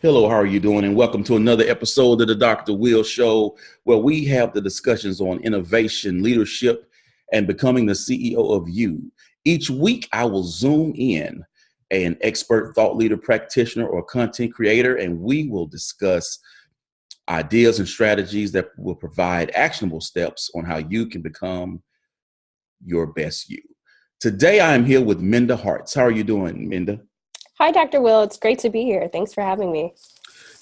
Hello, how are you doing? And welcome to another episode of the Dr. Will Show, where we have the discussions on innovation, leadership, and becoming the CEO of you. Each week, I will zoom in an expert thought leader, practitioner, or content creator, and we will discuss ideas and strategies that will provide actionable steps on how you can become your best you. Today, I am here with Minda Harts. How are you doing, Minda? Hi, Dr. Will. It's great to be here. Thanks for having me.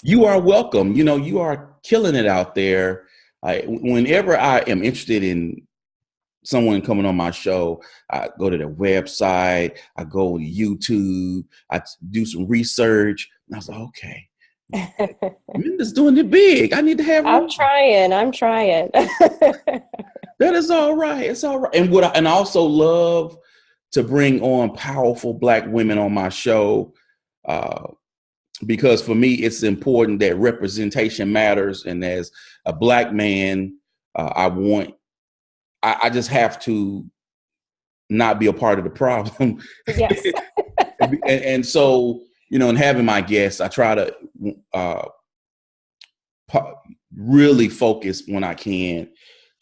You are welcome. You know, you are killing it out there. Whenever I am interested in someone coming on my show, I go to their website, I go to YouTube, I do some research, and I was like, okay, Minda's doing it big. I need to have her. I'm trying. That is all right. It's all right. And I also love to bring on powerful Black women on my show, because for me, it's important that representation matters. And as a Black man, I just have to not be a part of the problem. Yes. and so, you know, in having my guests, I try to really focus when I can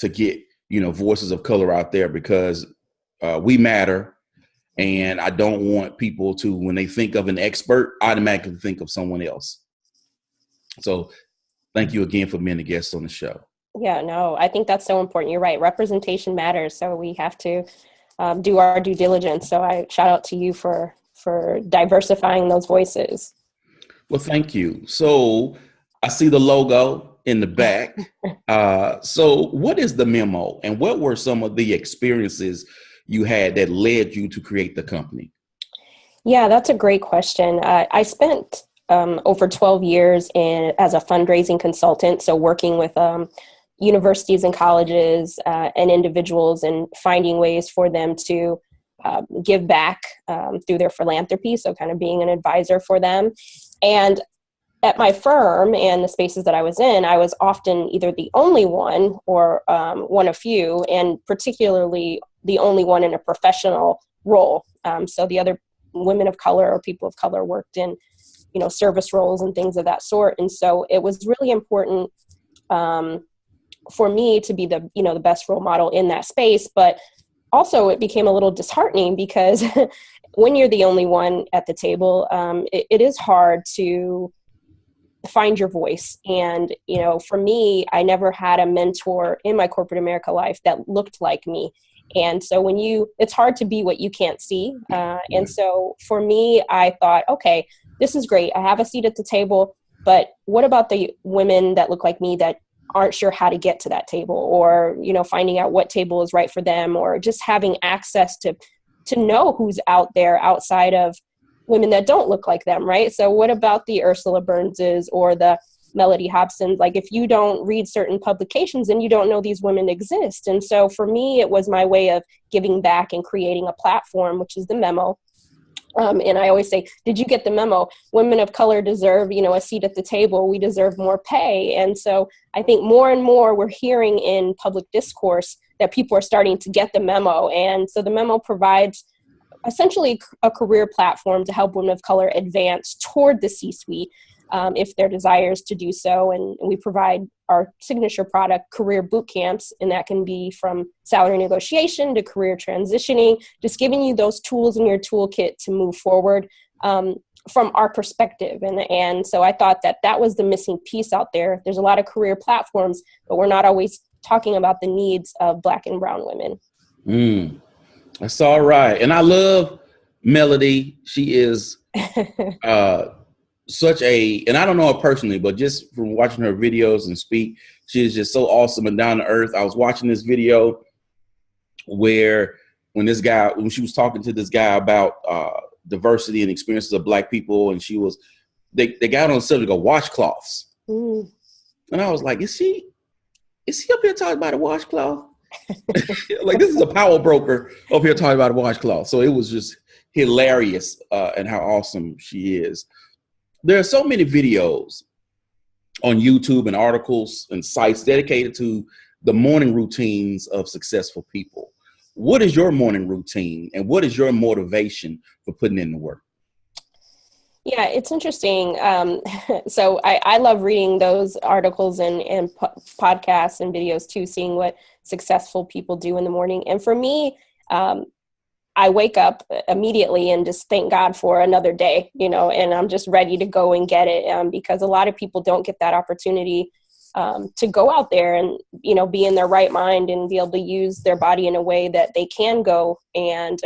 to get, you know, voices of color out there, because we matter. And I don't want people to, when they think of an expert, automatically think of someone else. So thank you again for being a guest on the show. Yeah, no, I think that's so important. You're right. Representation matters. So we have to do our due diligence. So I shout out to you for diversifying those voices. Well, thank you. So I see the logo in the back. So what is the Memo, and what were some of the experiences you had that led you to create the company? Yeah, that's a great question. I spent over 12 years as a fundraising consultant, so working with universities and colleges and individuals and finding ways for them to give back through their philanthropy, so kind of being an advisor for them. And at my firm and the spaces that I was in, I was often either the only one or one of few, and particularly the only one in a professional role. So the other women of color or people of color worked in, you know, service roles and things of that sort. And so it was really important for me to be the best role model in that space. But also it became a little disheartening because when you're the only one at the table, it is hard to find your voice. And, you know, for me, I never had a mentor in my corporate America life that looked like me. And so it's hard to be what you can't see. And so for me, I thought, okay, this is great. I have a seat at the table, but what about the women that look like me that aren't sure how to get to that table, or, you know, finding out what table is right for them, or just having access to know who's out there outside of women that don't look like them, right? So what about the Ursula Burnses or the Melody Hobsons? Like, if you don't read certain publications, then you don't know these women exist. And so for me, it was my way of giving back and creating a platform, which is the Memo. And I always say, did you get the memo? Women of color deserve, you know, a seat at the table. We deserve more pay. And so I think more and more we're hearing in public discourse that people are starting to get the memo. And so the Memo provides essentially a career platform to help women of color advance toward the C-suite if their desires to do so. And we provide our signature product, career boot camps, and that can be from salary negotiation to career transitioning, just giving you those tools in your toolkit to move forward from our perspective. And so I thought that was the missing piece out there. There's a lot of career platforms, but we're not always talking about the needs of Black and brown women. That's all right. And I love Melody. She is and I don't know her personally, but just from watching her videos and speak, she is just so awesome and down to earth. I was watching this video where when she was talking to this guy about diversity and experiences of Black people, and they got on the subject of washcloths. And I was like, is he up here talking about a washcloth? Like, this is a power broker up here talking about a washcloth. So it was just hilarious and how awesome she is. There are so many videos on YouTube and articles and sites dedicated to the morning routines of successful people. What is your morning routine, and what is your motivation for putting in the work? Yeah, it's interesting. So I love reading those articles and podcasts and videos too, seeing what successful people do in the morning. And for me, I wake up immediately and just thank God for another day, and I'm just ready to go and get it, because a lot of people don't get that opportunity to go out there and, be in their right mind and be able to use their body in a way that they can go and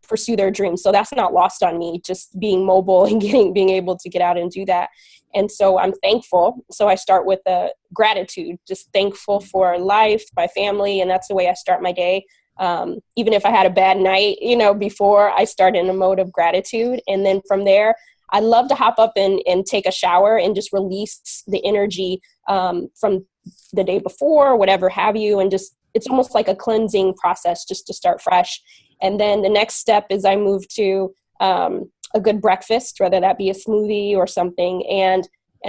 pursue their dreams. So that's not lost on me, just being mobile and being able to get out and do that. And so I'm thankful. So I start with a gratitude, just thankful for life, my family, and that's the way I start my day. Even if I had a bad night, before, I start in a mode of gratitude. And then from there, I love to hop up and take a shower and just release the energy from the day before, whatever have you. And just, it's almost like a cleansing process just to start fresh. And then the next step is I move to a good breakfast, whether that be a smoothie or something. And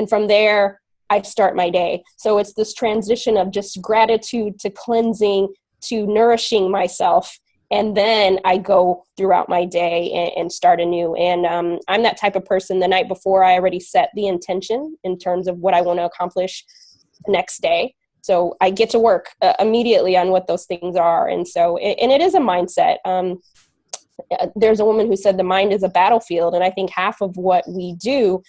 from there, I start my day. So it's this transition of just gratitude to cleansing to nourishing myself. And then I go throughout my day and start anew. And I'm that type of person. The night before, I already set the intention in terms of what I want to accomplish the next day. So I get to work immediately on what those things are. And so, and it is a mindset. There's a woman who said the mind is a battlefield. And I think half of what we do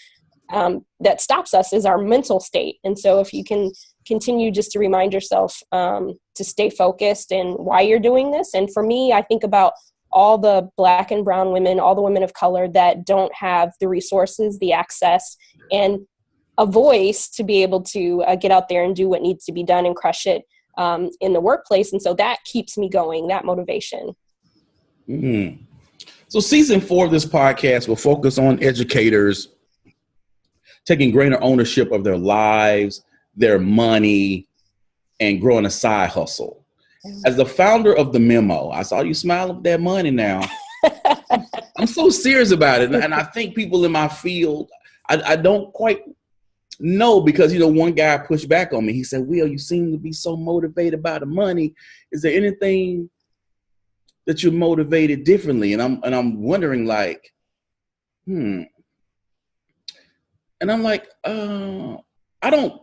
that stops us is our mental state. And so if you can continue just to remind yourself to stay focused and why you're doing this. And for me, I think about all the Black and brown women, all the women of color that don't have the resources, the access, and a voice to be able to get out there and do what needs to be done and crush it in the workplace. And so that keeps me going, that motivation. Mm-hmm. So season 4 of this podcast will focus on educators taking greater ownership of their lives, their money, and growing a side hustle. As the founder of the Memo, I saw you smile at that money now. I'm so serious about it. And I think people in my field, I don't quite know, because, one guy pushed back on me. He said, Will, you seem to be so motivated by the money. Is there anything that you're motivated differently? And I'm wondering, like, And I'm like, I don't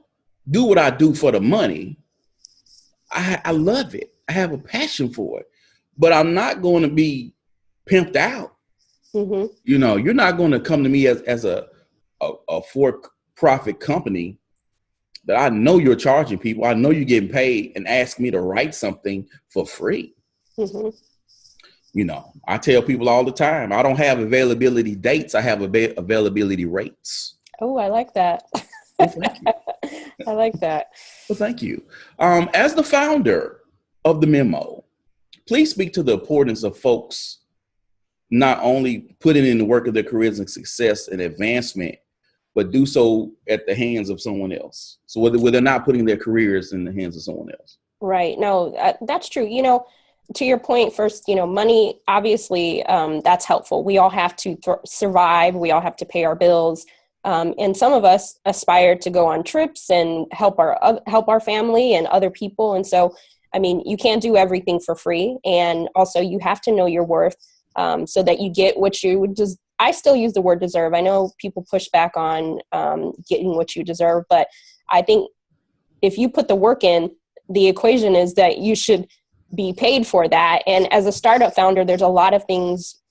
do what I do for the money. I love it. I have a passion for it, but I'm not going to be pimped out. Mm-hmm. You're not going to come to me as a for-profit company that I know you're charging people. I know you're getting paid, and ask me to write something for free. Mm-hmm. I tell people all the time, I don't have availability dates. I have availability rates. Oh, I like that. Well, thank you. I like that. Well, thank you. As the founder of the Memo, please speak to the importance of folks not only putting in the work of their careers and success and advancement, but do so at the hands of someone else. So whether they're not putting their careers in the hands of someone else. Right. No, that's true. To your point first, money, obviously, that's helpful. We all have to survive. We all have to pay our bills. And some of us aspire to go on trips and help our family and other people. And so, you can't do everything for free. And also you have to know your worth so that you get what you would just, I still use the word deserve. I know people push back on getting what you deserve, but I think if you put the work in, the equation is that you should be paid for that. And as a startup founder, there's a lot of things,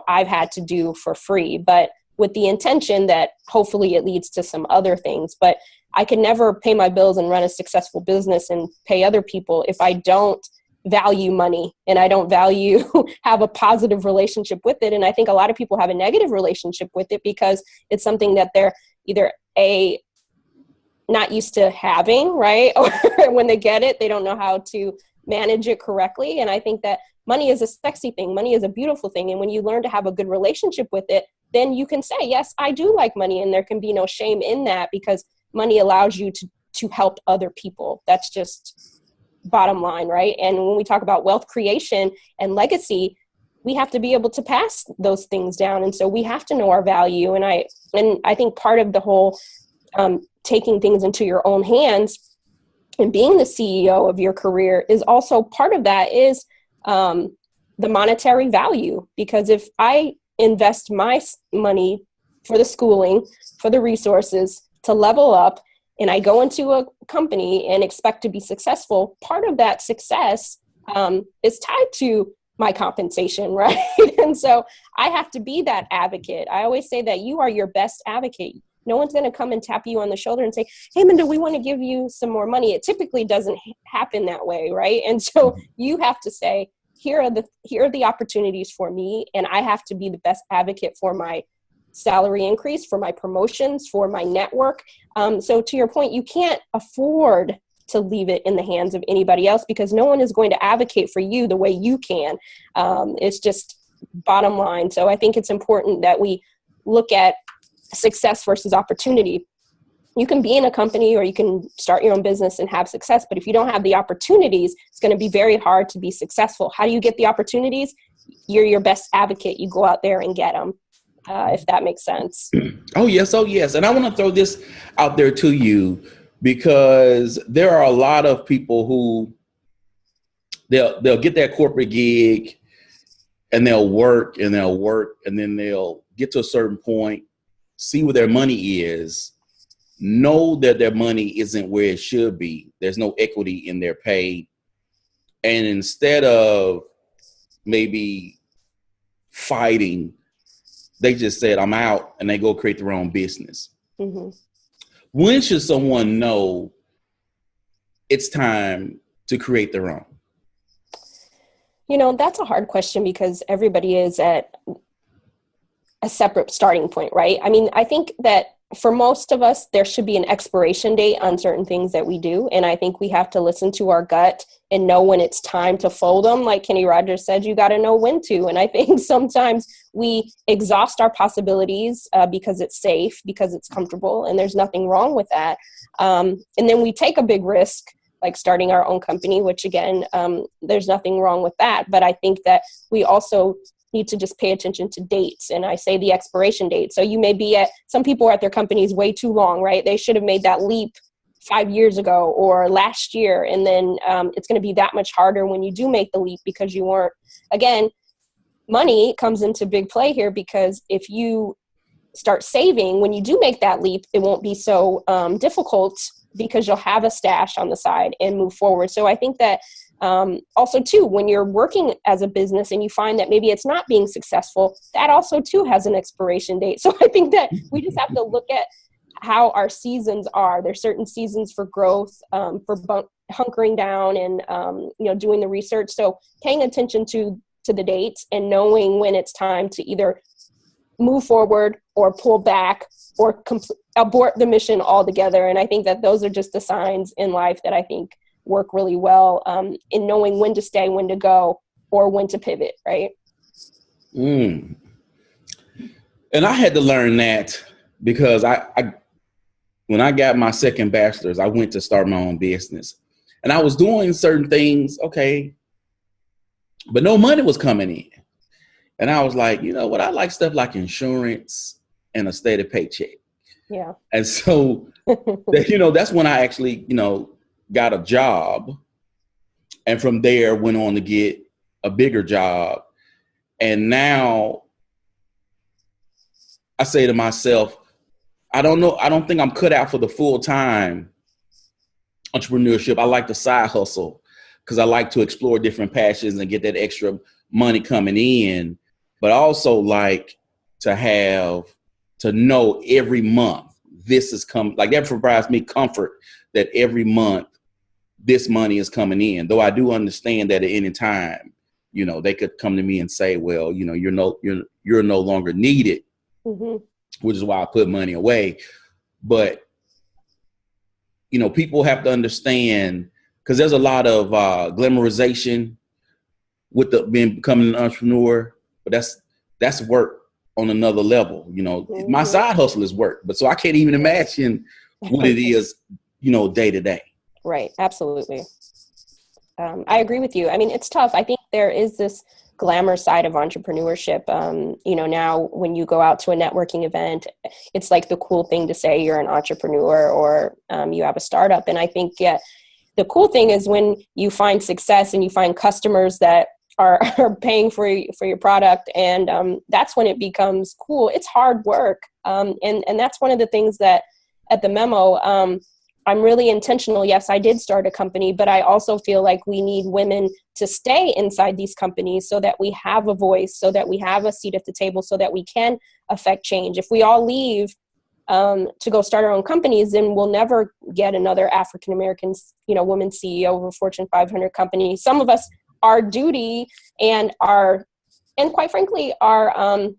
I've had to do for free, but with the intention that hopefully it leads to some other things. But I can never pay my bills and run a successful business and pay other people if I don't value money and I don't have a positive relationship with it. And I think a lot of people have a negative relationship with it because it's something that they're either not used to having, right? Or when they get it, they don't know how to manage it correctly. And I think that money is a sexy thing. Money is a beautiful thing. And when you learn to have a good relationship with it, then you can say, yes, I do like money. And there can be no shame in that because money allows you to help other people. That's just bottom line, right? And when we talk about wealth creation and legacy, we have to be able to pass those things down. And so we have to know our value. And I think part of the whole taking things into your own hands and being the CEO of your career is also part of that is the monetary value. Because if I invest my money for the schooling, for the resources to level up, and I go into a company and expect to be successful, part of that success is tied to my compensation, right? And so I have to be that advocate. I always say that you are your best advocate. No one's going to come and tap you on the shoulder and say, hey, Minda, we want to give you some more money. It typically doesn't happen that way, right? And so you have to say, here are the opportunities for me, and I have to be the best advocate for my salary increase, for my promotions, for my network. So to your point, you can't afford to leave it in the hands of anybody else because no one is going to advocate for you the way you can. It's just bottom line. So I think it's important that we look at success versus opportunity. You can be in a company or you can start your own business and have success, but if you don't have the opportunities, it's going to be very hard to be successful. How do you get the opportunities? You're your best advocate. You go out there and get them. If that makes sense. Oh, yes. And I want to throw this out there to you because there are a lot of people who they'll get that corporate gig and they'll work and then they'll get to a certain point, see where their money is, know that their money isn't where it should be. There's no equity in their pay. And instead of maybe fighting, they just said, I'm out, and they go create their own business. Mm-hmm. When should someone know it's time to create their own? That's a hard question because everybody is at a separate starting point, right? I mean, I think that for most of us, there should be an expiration date on certain things that we do. And I think we have to listen to our gut and know when it's time to fold them. Like Kenny Rogers said, you got to know when to. And I think sometimes we exhaust our possibilities because it's safe, because it's comfortable, and there's nothing wrong with that. And then we take a big risk, like starting our own company, which again, there's nothing wrong with that. But I think that we also need to just pay attention to dates. And I say the expiration date. So you may be some people are at their companies way too long, right? They should have made that leap 5 years ago or last year. And then it's going to be that much harder when you do make the leap because you weren't, again, money comes into big play here because if you start saving, when you do make that leap, it won't be so difficult because you'll have a stash on the side and move forward. So I think that also too, when you're working as a business and you find that maybe it's not being successful, that also too has an expiration date. So I think that we just have to look at how our seasons are. There's certain seasons for growth, for hunkering down and, doing the research. So paying attention to the dates and knowing when it's time to either move forward or pull back or abort the mission altogether. And I think that those are just the signs in life that I think work really well in knowing when to stay, when to go, or when to pivot, right? And I had to learn that because I when I got my second bachelor's, I went to start my own business. And I was doing certain things, okay, but no money was coming in. And I was like, you know what? I like stuff like insurance and a steady paycheck. Yeah. And so, that's when I actually, got a job, and from there went on to get a bigger job. And now I say to myself, I don't think I'm cut out for the full-time entrepreneurship. I like the side hustle because I like to explore different passions and get that extra money coming in, but I also like to know every month this is coming. Like that provides me comfort that every month this money is coming in, though I do understand that at any time, they could come to me and say, well, you're no longer needed, which is why I put money away. But, people have to understand, because there's a lot of glamorization with becoming an entrepreneur, but that's work on another level. My side hustle is work, but so I can't even imagine what it is, day to day. Right. Absolutely. I agree with you. I mean, it's tough. I think there is this glamour side of entrepreneurship. Now when you go out to a networking event, it's like the cool thing to say you're an entrepreneur or you have a startup. And I think, the cool thing is when you find success and you find customers that are paying for your product. And that's when it becomes cool. It's hard work And that's one of the things that at the Memo, I'm really intentional. Yes, I did start a company, but I also feel like we need women to stay inside these companies so that we have a voice, so that we have a seat at the table, so that we can affect change. If we all leave to go start our own companies, then we'll never get another African-American, woman CEO of a Fortune 500 company. Some of us, our duty and quite frankly, our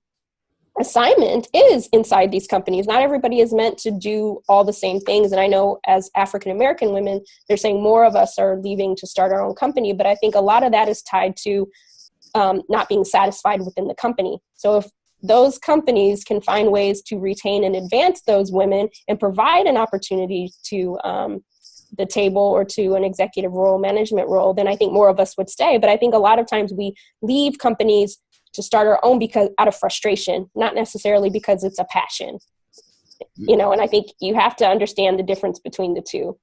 assignment is inside these companies. Not everybody is meant to do all the same things. And I know as African-American women, they're saying more of us are leaving to start our own company. But I think a lot of that is tied to not being satisfied within the company. So if those companies can find ways to retain and advance those women and provide an opportunity to the table or to an executive role, management role, then I think more of us would stay. But I think a lot of times we leave companies to start our own because out of frustration, not necessarily because it's a passion, and I think you have to understand the difference between the two.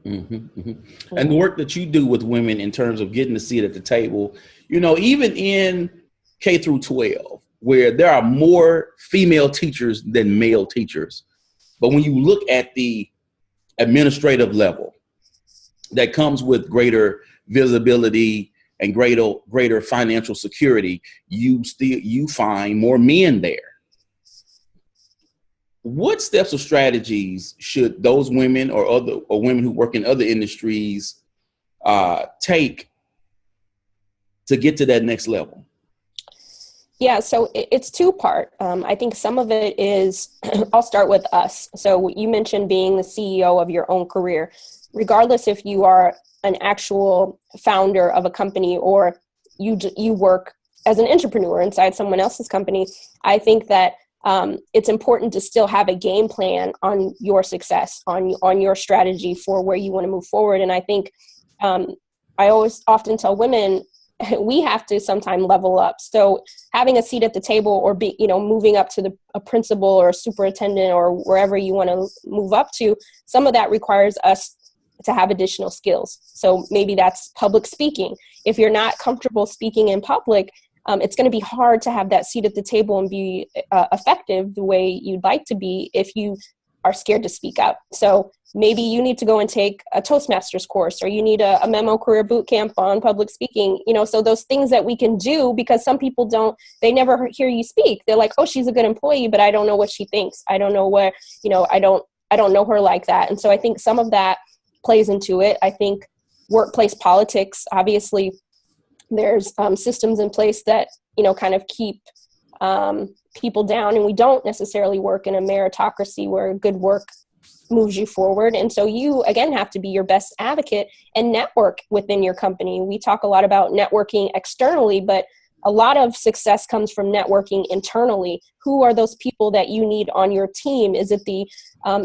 Mm-hmm, mm-hmm. And the work that you do with women in terms of getting a seat at the table, even in K through 12, where there are more female teachers than male teachers. But when you look at the administrative level, that comes with greater visibility and greater financial security, you find more men there. What steps or strategies should those women or women who work in other industries take to get to that next level? Yeah, so it's two-part. I think some of it is, I'll start with us. So you mentioned being the CEO of your own career. Regardless if you are an actual founder of a company or you work as an entrepreneur inside someone else's company, I think that it's important to still have a game plan on your success, on your strategy for where you want to move forward. And I think I often tell women, we have to sometime level up. So having a seat at the table or moving up to a principal or a superintendent or wherever you want to move up to, some of that requires us to have additional skills. So maybe that's public speaking. If you're not comfortable speaking in public, it's going to be hard to have that seat at the table and be effective the way you'd like to be if you are scared to speak up. So maybe you need to go and take a Toastmasters course, or you need a Memo career boot camp on public speaking, so those things that we can do, because some people they never hear you speak. They're like, oh, she's a good employee, but I don't know what she thinks. I don't know where, I don't know her like that. And so I think some of that plays into it. I think workplace politics, obviously there's systems in place that, kind of keep people down, and we don't necessarily work in a meritocracy where good work moves you forward. And so you, again, have to be your best advocate and network within your company. We talk a lot about networking externally, but a lot of success comes from networking internally. Who are those people that you need on your team? Is it the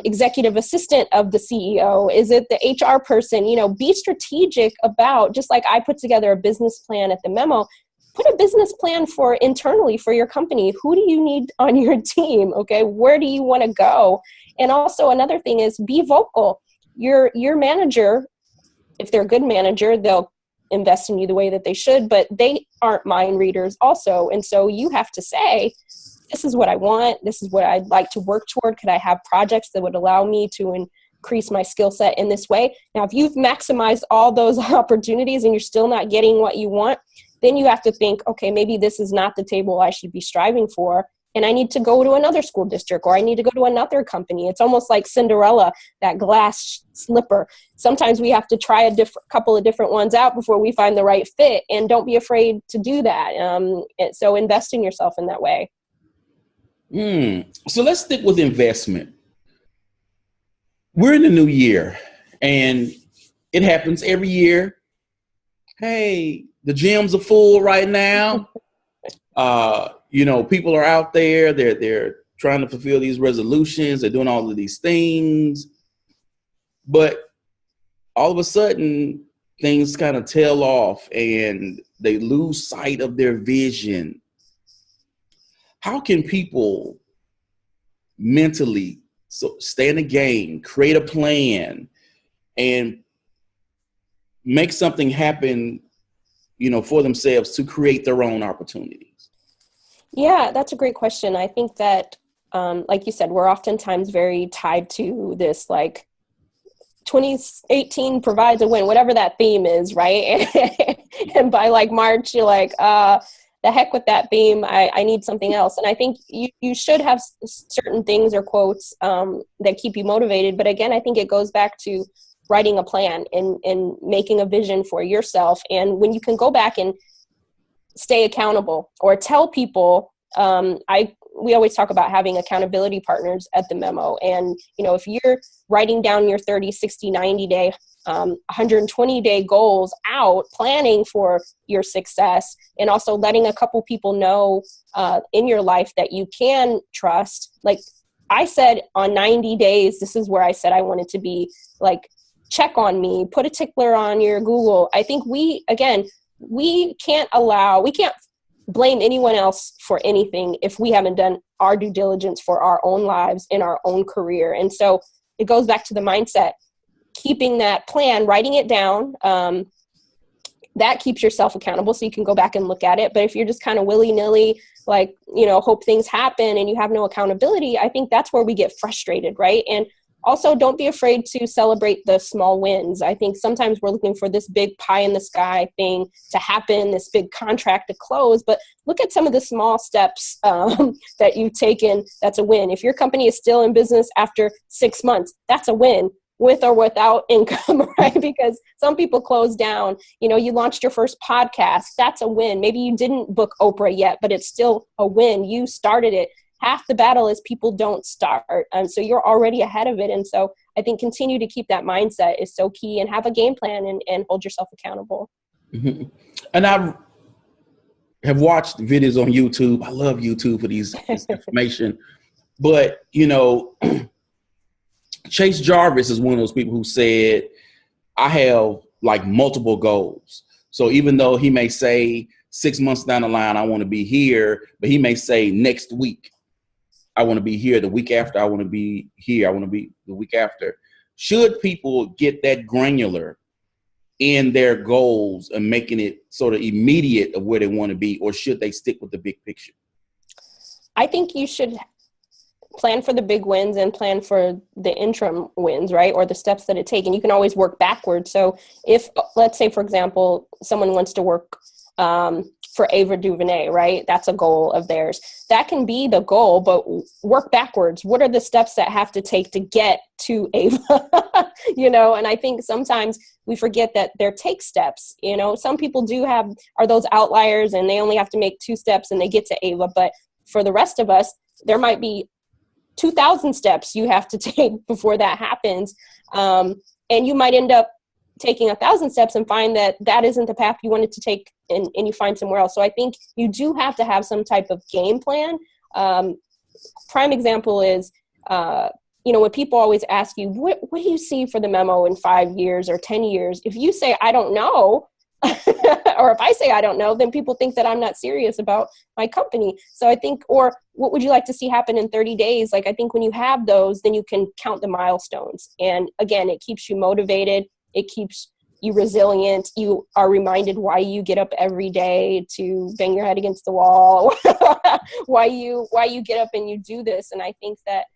executive assistant of the CEO? Is it the HR person? Be strategic about, just like I put together a business plan at the Memo, put a business plan for internally for your company. Who do you need on your team? Okay, where do you want to go? And also another thing is be vocal. Your manager, if they're a good manager, they'll invest in you the way that they should, but they aren't mind readers also. And so you have to say, this is what I want. This is what I'd like to work toward. Could I have projects that would allow me to increase my skill set in this way? Now, if you've maximized all those opportunities and you're still not getting what you want, then you have to think, okay, maybe this is not the table I should be striving for. And I need to go to another school district, or I need to go to another company. It's almost like Cinderella, that glass slipper. Sometimes we have to try a couple of different ones out before we find the right fit, and don't be afraid to do that. So invest in yourself in that way. So let's stick with investment. We're in the new year, and it happens every year. Hey, the gyms are full right now. People are out there, they're trying to fulfill these resolutions, they're doing all of these things, but all of a sudden things kind of tail off and they lose sight of their vision. How can people mentally stay in the game, create a plan, and make something happen, for themselves to create their own opportunities? Yeah, that's a great question. I think that like you said, we're oftentimes very tied to this, like 2018 provides a win, whatever that theme is, right? And by like March, you're like, the heck with that theme. I need something else. And I think you should have certain things or quotes that keep you motivated. But again, I think it goes back to writing a plan and making a vision for yourself. And when you can go back and stay accountable or tell people, we always talk about having accountability partners at the Memo. And, if you're writing down your 30, 60, 90 day, 120 day goals out, planning for your success, and also letting a couple people know in your life that you can trust. Like I said, on 90 days, this is where I said I wanted to be. Like, check on me, put a tickler on your Google. I think we can't blame anyone else for anything if we haven't done our due diligence for our own lives in our own career. And so it goes back to the mindset, keeping that plan, writing it down, that keeps yourself accountable so you can go back and look at it. But if you're just kind of willy-nilly, like, hope things happen and you have no accountability, I think that's where we get frustrated, right? And also, don't be afraid to celebrate the small wins. I think sometimes we're looking for this big pie in the sky thing to happen, this big contract to close, but look at some of the small steps that you've taken. That's a win. If your company is still in business after 6 months, that's a win, with or without income, right? Because some people close down. You launched your first podcast. That's a win. Maybe you didn't book Oprah yet, but it's still a win. You started it. Half the battle is people don't start. So you're already ahead of it. And so I think continue to keep that mindset is so key, and have a game plan and hold yourself accountable. Mm-hmm. And I have watched videos on YouTube. I love YouTube for this information. But, Chase Jarvis is one of those people who said, I have like multiple goals. So even though he may say 6 months down the line, I want to be here, but he may say next week, I want to be here. The week after, I want to be here. I want to be the week after. Should people get that granular in their goals and making it sort of immediate of where they want to be, or should they stick with the big picture? I think you should plan for the big wins and plan for the interim wins, right? Or the steps that it takes. And you can always work backwards. So if, let's say, for example, someone wants to work for Ava DuVernay, right? That's a goal of theirs. That can be the goal, but work backwards. What are the steps that have to take to get to Ava? And I think sometimes we forget that there take steps. Some people are those outliers and they only have to make 2 steps and they get to Ava. But for the rest of us, there might be 2,000 steps you have to take before that happens. And you might end up taking 1,000 steps and find that isn't the path you wanted to take, and you find somewhere else. So I think you do have to have some type of game plan. Prime example is, when people always ask you, what do you see for the Memo in 5 years or 10 years? If you say, I don't know, or if I say I don't know, then people think that I'm not serious about my company. So I think, or what would you like to see happen in 30 days? Like, I think when you have those, then you can count the milestones. And again, it keeps you motivated. It keeps you resilient. You are reminded why you get up every day to bang your head against the wall, why you get up and you do this. And I think that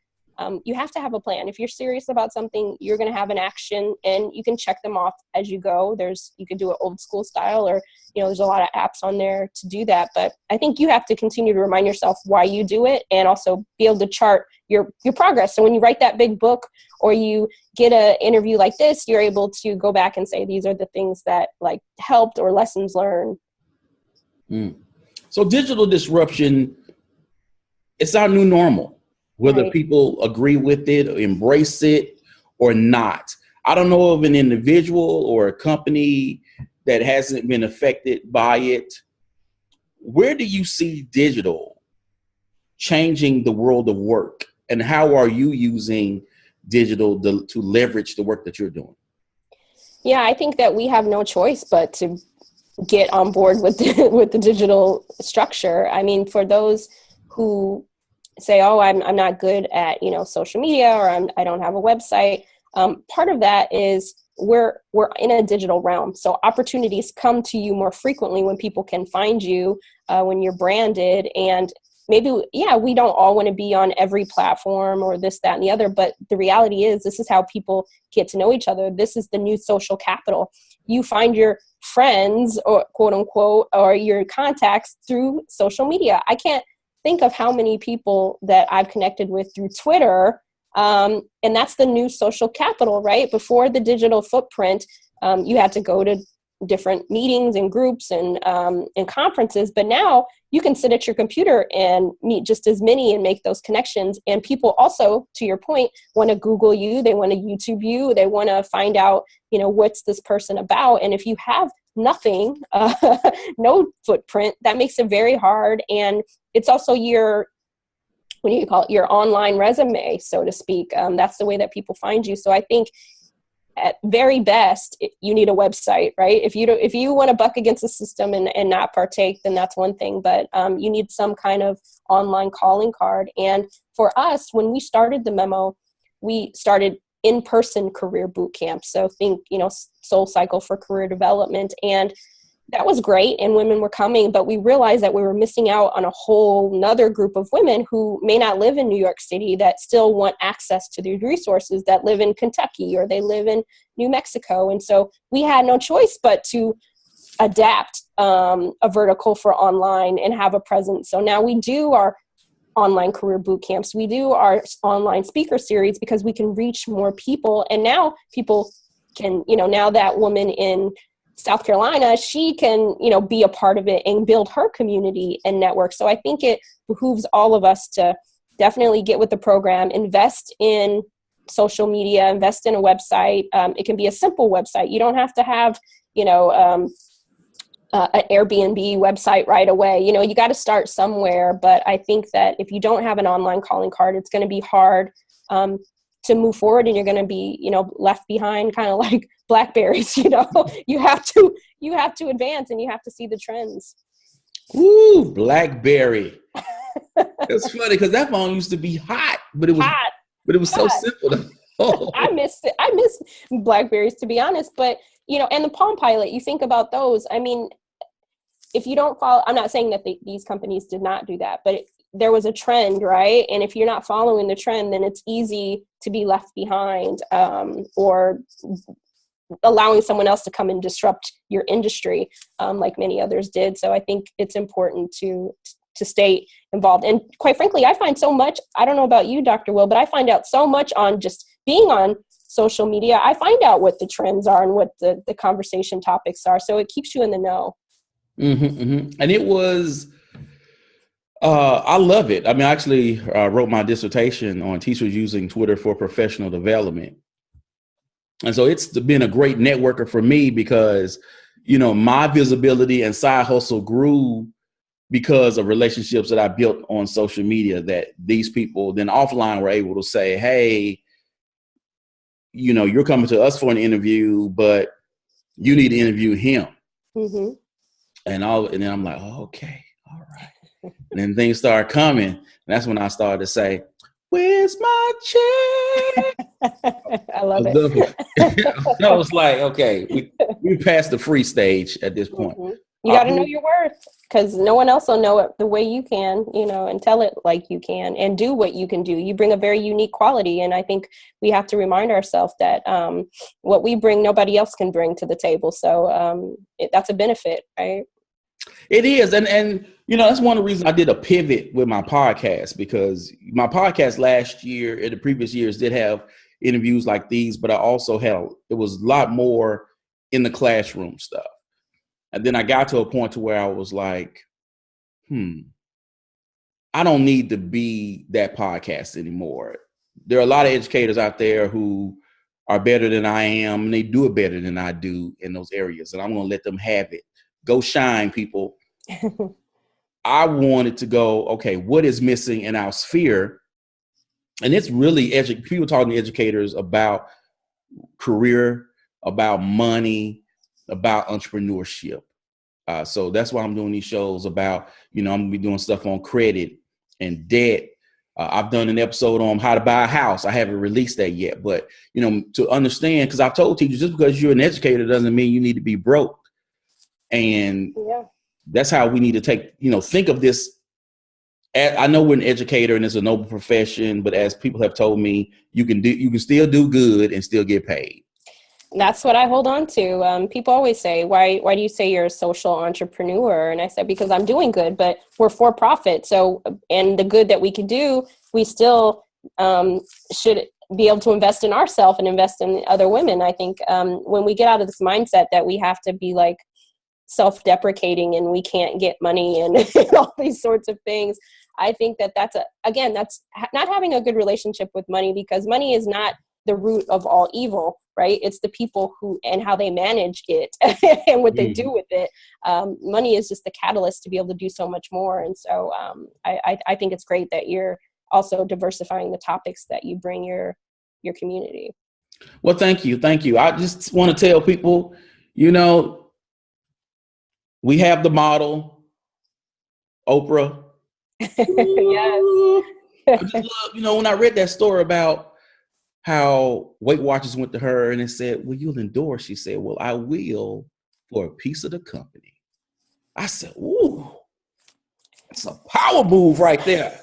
you have to have a plan. If you're serious about something, you're going to have an action, and you can check them off as you go. You could do it old school style, or, there's a lot of apps on there to do that. But I think you have to continue to remind yourself why you do it, and also be able to chart your progress. So when you write that big book or you get an interview like this, you're able to go back and say, these are the things that like helped, or lessons learned. So digital disruption, it's our new normal. Whether Right. people agree with it or embrace it or not. I don't know of an individual or a company that hasn't been affected by it. Where do you see digital changing the world of work? And how are you using digital to leverage the work that you're doing? Yeah, I think that we have no choice but to get on board with the digital structure. I mean, for those who say, oh, I'm not good at, social media, or I don't have a website. Part of that is we're in a digital realm. So opportunities come to you more frequently when people can find you, when you're branded. And maybe, yeah, we don't all want to be on every platform or this, that, and the other. But the reality is this is how people get to know each other. This is the new social capital. You find your friends, or quote unquote, or your contacts through social media. I can't think of how many people that I've connected with through Twitter. And that's the new social capital, right? Before the digital footprint, you had to go to different meetings and groups and conferences. But now you can sit at your computer and meet just as many and make those connections. And people also, to your point, want to Google you. They want to YouTube you. They want to find out, what's this person about? And if you have nothing, no footprint, that makes it very hard. And it's also your online resume, so to speak. That's the way that people find you. So I think at very best, you need a website, right? If you want to buck against the system and not partake, then that's one thing. But you need some kind of online calling card. And for us, when we started the Memo, we started in-person career boot camp. So think, Soul Cycle for career development. And that was great, and women were coming, but we realized that we were missing out on a whole nother group of women who may not live in New York City that still want access to these resources, that live in Kentucky or they live in New Mexico. And so we had no choice but to adapt a vertical for online and have a presence. So now we do our online career boot camps. We do our online speaker series because we can reach more people. And now people can, now that woman in South Carolina, she can, be a part of it and build her community and network. So I think it behooves all of us to definitely get with the program, invest in social media, invest in a website. It can be a simple website. You don't have to have, an Airbnb website right away. You got to start somewhere. But I think that if you don't have an online calling card, it's going to be hard to move forward, and you're going to be, left behind, kind of like blackberries. You have to advance, and you have to see the trends. Ooh, BlackBerry. It's funny because that phone used to be hot, but it was so simple. I miss Blackberries, to be honest. But and the Palm Pilot, you think about those. I mean, if you don't follow, I'm not saying that these companies did not do that, but there was a trend, right? And if you're not following the trend, then it's easy to be left behind, or allowing someone else to come and disrupt your industry, like many others did. So I think it's important to stay involved. And quite frankly, I find so much, I don't know about you, Dr. Will, but I find out so much on just being on social media. I find out what the trends are and what the conversation topics are. So it keeps you in the know. Mm-hmm, mm-hmm. And it was, I love it. I mean, I actually wrote my dissertation on teachers using Twitter for professional development. And so it's been a great networker for me because, my visibility and side hustle grew because of relationships that I built on social media, that these people then offline were able to say, hey, you're coming to us for an interview, but you need to interview him. Mm-hmm. And then I'm like, oh, okay, all right. And then things started coming. And that's when I started to say, where's my check? I love it. I was like, okay, we passed the free stage at this point. Mm-hmm. You got to know your worth, because no one else will know it the way you can, and tell it like you can and do what you can do. You bring a very unique quality. And I think we have to remind ourselves that what we bring, nobody else can bring to the table. So that's a benefit, right? It is. And that's one of the reasons I did a pivot with my podcast, because my podcast last year and the previous years did have interviews like these, but I also it was a lot more in the classroom stuff. And then I got to a point to where I was like, I don't need to be that podcast anymore. There are a lot of educators out there who are better than I am, and they do it better than I do in those areas. And I'm going to let them have it. Go shine, people. I wanted to go, okay, what is missing in our sphere? And it's really people talking to educators about career, about money, about entrepreneurship. So that's why I'm doing these shows about, I'm going to be doing stuff on credit and debt. I've done an episode on how to buy a house. I haven't released that yet, but, to understand, because I've told teachers, just because you're an educator doesn't mean you need to be broke. And that's how we need to think of this I know we're an educator and it's a noble profession, but as people have told me, you can still do good and still get paid. That's what I hold on to. People always say, why do you say you're a social entrepreneur? And I said, because I'm doing good, but we're for profit. So, and the good that we can do, we still should be able to invest in ourselves and invest in other women. I think when we get out of this mindset that we have to be like self-deprecating and we can't get money and all these sorts of things, I think that's not having a good relationship with money, because money is not the root of all evil, right? It's the people who and how they manage it and what they do with it. Money is just the catalyst to be able to do so much more. And so I think it's great that you're also diversifying the topics that you bring your community. Well, thank you. I just want to tell people, we have the model, Oprah. Yes. I just love, when I read that story about how Weight Watchers went to her and it said, well, you'll endorse. She said, well, I will for a piece of the company. I said, ooh, that's a power move right there.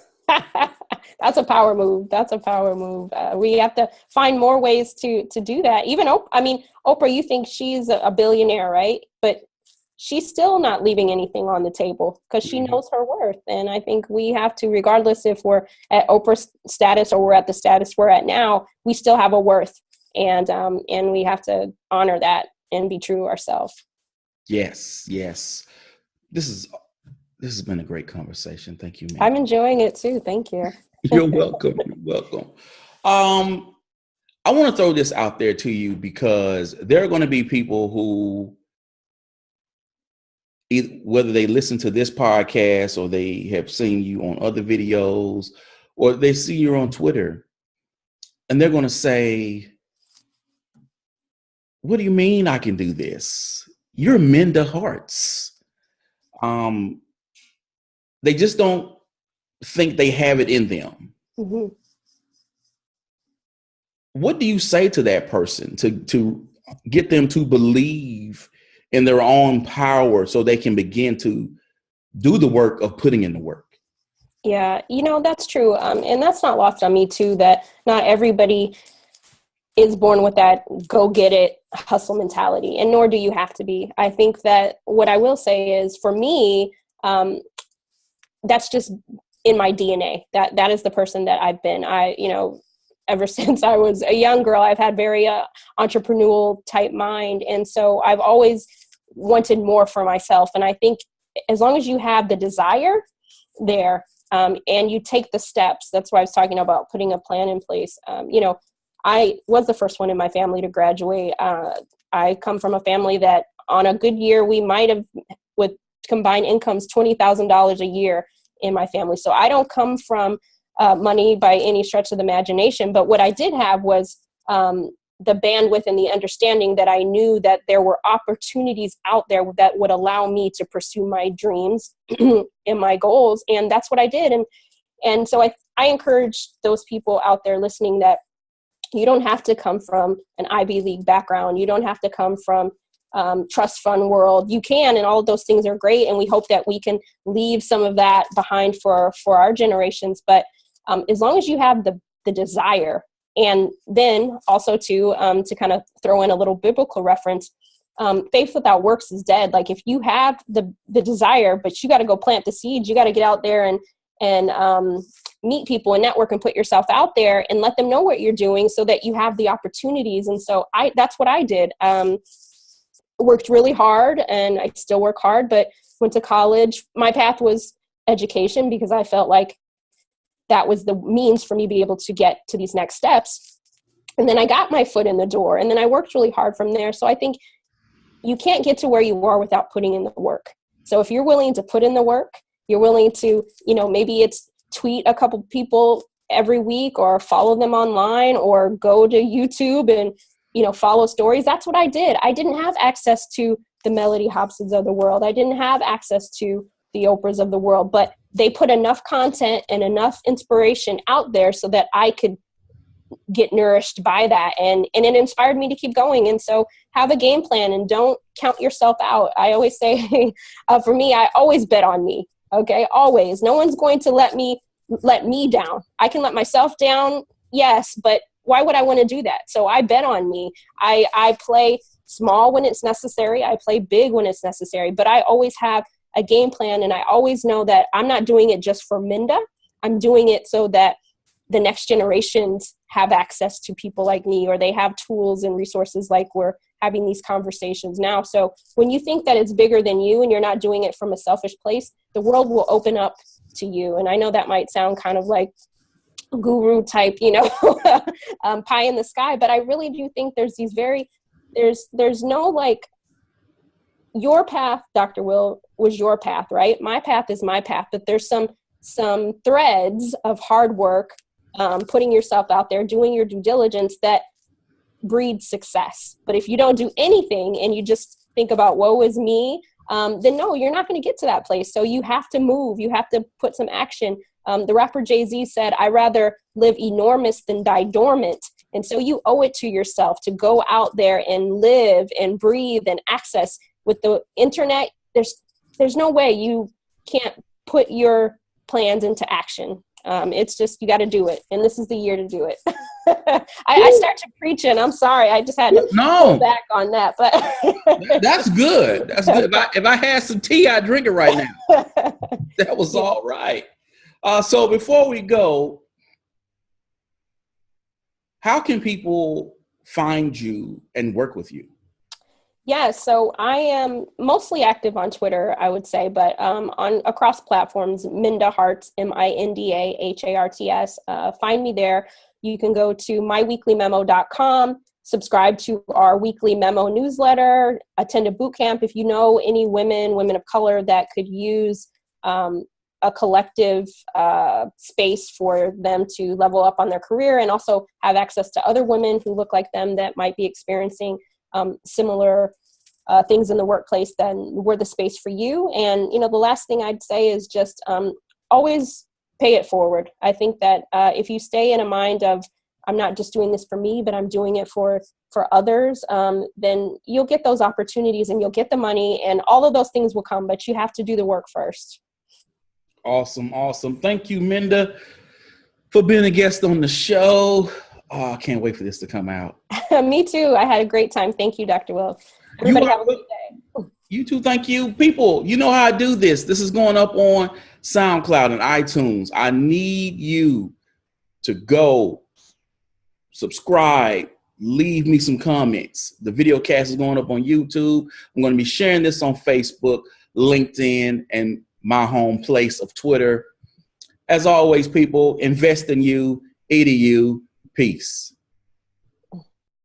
That's a power move. We have to find more ways to do that. Even, Oprah, you think she's a billionaire, right? But she's still not leaving anything on the table because she knows her worth. And I think we have to, regardless if we're at Oprah's status or we're at the status we're at now, we still have a worth. And we have to honor that and be true to ourselves. Yes. This has been a great conversation. Thank you, man. I'm enjoying it too. Thank you. You're welcome. I want to throw this out there to you because there are going to be people who, whether they listen to this podcast or they have seen you on other videos or they see you on Twitter, and they're going to say, what do you mean I can do this? You're Minda Harts. They just don't think they have it in them. Mm-hmm. What do you say to that person to get them to believe in their own power so they can begin to do the work of putting in the work? Yeah, that's true. And that's not lost on me too, that not everybody is born with that go get it hustle mentality, and nor do you have to be. I think that what I will say is, for me, that's just in my DNA. That is the person that I've been. Ever since I was a young girl, I've had very entrepreneurial type mind. And so I've always wanted more for myself. And I think as long as you have the desire there, and you take the steps, that's why I was talking about putting a plan in place. I was the first one in my family to graduate. I come from a family that on a good year, we might have, with combined incomes, $20,000 a year in my family. So I don't come from money by any stretch of the imagination. But what I did have was the bandwidth and the understanding that I knew that there were opportunities out there that would allow me to pursue my dreams and my goals. And that's what I did. And so I encourage those people out there listening that you don't have to come from an Ivy League background. You don't have to come from trust fund world. You can, and all of those things are great. And we hope that we can leave some of that behind for our generations. But as long as you have the desire, and then also to kind of throw in a little biblical reference, faith without works is dead. Like if you have the desire, but you got to go plant the seeds, you got to get out there and meet people and network and put yourself out there and let them know what you're doing so that you have the opportunities. And so that's what I did. Worked really hard, and I still work hard, but went to college. My path was education because I felt like that was the means for me to be able to get to these next steps. And then I got my foot in the door, and then I worked really hard from there. So I think you can't get to where you are without putting in the work. So if you're willing to put in the work, you're willing to, maybe it's tweet a couple people every week or follow them online or go to YouTube and, follow stories. That's what I did. I didn't have access to the Melody Hobsons of the world. I didn't have access to the Oprahs of the world, but they put enough content and enough inspiration out there so that I could get nourished by that. And it inspired me to keep going. And so have a game plan and don't count yourself out. I always say, for me, I always bet on me. Okay, always. No one's going to let me down. I can let myself down, yes, but why would I want to do that? So I bet on me. I play small when it's necessary. I play big when it's necessary, but I always have a game plan, and I always know that I'm not doing it just for Minda. I'm doing it so that the next generations have access to people like me, or they have tools and resources like we're having these conversations now. So when you think that it's bigger than you and you're not doing it from a selfish place, the world will open up to you. And I know that might sound kind of like guru type, pie in the sky, but I really do think there's there's no like, your path, Dr. Will, was your path, right? My path is my path, but there's some threads of hard work, putting yourself out there, doing your due diligence that breeds success. But if you don't do anything and you just think about woe is me, then no, you're not going to get to that place. So you have to move. You have to put some action. The rapper Jay-Z said, "I'd rather live enormous than die dormant." And so you owe it to yourself to go out there and live and breathe and access. With the internet, there's no way you can't put your plans into action. It's just, you got to do it. And this is the year to do it. I start to preach, and I'm sorry. I just had to pull back on that. But that's good. That's good. If I had some tea, I'd drink it right now. That was all right. So before we go, how can people find you and work with you? Yeah, so I am mostly active on Twitter, I would say, but on across platforms, Minda Harts, MindaHarts. Find me there. You can go to myweeklymemo.com, subscribe to our weekly memo newsletter, attend a boot camp if you know any women of color that could use a collective space for them to level up on their career, and also have access to other women who look like them that might be experiencing similar things in the workplace. Then we're the space for you. And, the last thing I'd say is just always pay it forward. I think that if you stay in a mind of, I'm not just doing this for me, but I'm doing it for others, then you'll get those opportunities and you'll get the money, and all of those things will come, but you have to do the work first. Awesome. Thank you, Minda, for being a guest on the show. Oh, I can't wait for this to come out. Me too. I had a great time. Thank you, Dr. Will. Everybody have a good day. You too. Thank you. People, you know how I do this. This is going up on SoundCloud and iTunes. I need you to go subscribe, leave me some comments. The video cast is going up on YouTube. I'm going to be sharing this on Facebook, LinkedIn, and my home place of Twitter. As always, people, invest in you, EDU. Peace.